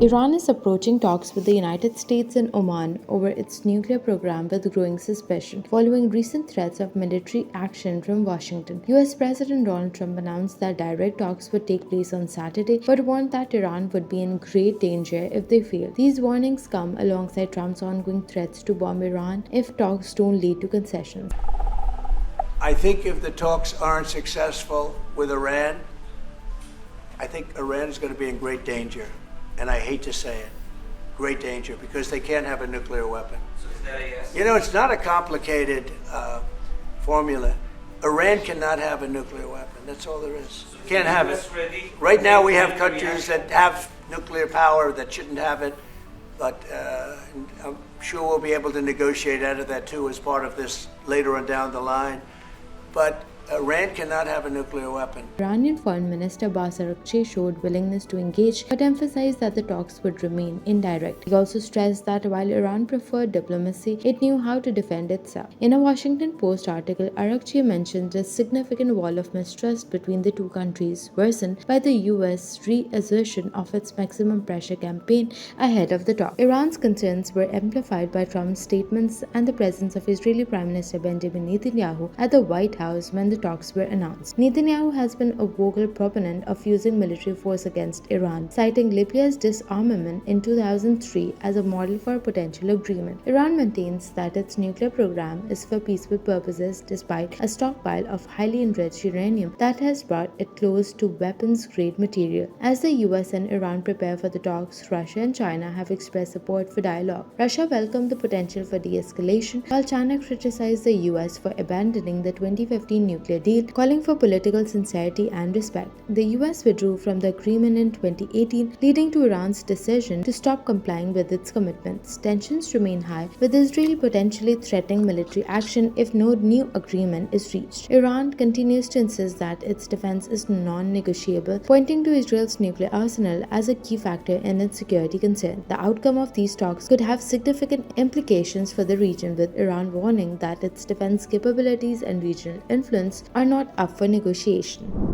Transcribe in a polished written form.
Iran is approaching talks with the United States and Oman over its nuclear program with growing suspicion, following recent threats of military action from Washington. US President Donald Trump announced that direct talks would take place on Saturday, but warned that Iran would be in great danger if they failed. These warnings come alongside Trump's ongoing threats to bomb Iran if talks don't lead to concessions. I think if the talks aren't successful with Iran, I think Iran is going to be in great danger. And I hate to say it, great danger, because they can't have a nuclear weapon. So is that a yes? You know, it's not a complicated formula. Iran cannot have a nuclear weapon. That's all there is. So Can't have it. ready? Right now we have countries that have nuclear power that shouldn't have it, but I'm sure we'll be able to negotiate out of that too as part of this later on down the line. But Iran cannot have a nuclear weapon. Iranian Foreign Minister Abbas showed willingness to engage, but emphasized that the talks would remain indirect. He also stressed that while Iran preferred diplomacy, it knew how to defend itself. In a Washington Post article, Araghchi mentioned a significant wall of mistrust between the two countries, worsened by the US reassertion of its maximum pressure campaign ahead of the talk. Iran's concerns were amplified by Trump's statements and the presence of Israeli Prime Minister Benjamin Netanyahu at the White House when the talks were announced. Netanyahu has been a vocal proponent of using military force against Iran, citing Libya's disarmament in 2003 as a model for a potential agreement. Iran maintains that its nuclear program is for peaceful purposes despite a stockpile of highly enriched uranium that has brought it close to weapons-grade material. As the US and Iran prepare for the talks, Russia and China have expressed support for dialogue. Russia welcomed the potential for de-escalation, while China criticized the US for abandoning the 2015 nuclear deal, calling for political sincerity and respect. The US withdrew from the agreement in 2018, leading to Iran's decision to stop complying with its commitments. Tensions remain high, with Israel potentially threatening military action if no new agreement is reached. Iran continues to insist that its defense is non-negotiable, pointing to Israel's nuclear arsenal as a key factor in its security concern. The outcome of these talks could have significant implications for the region, with Iran warning that its defense capabilities and regional influence are not up for negotiation.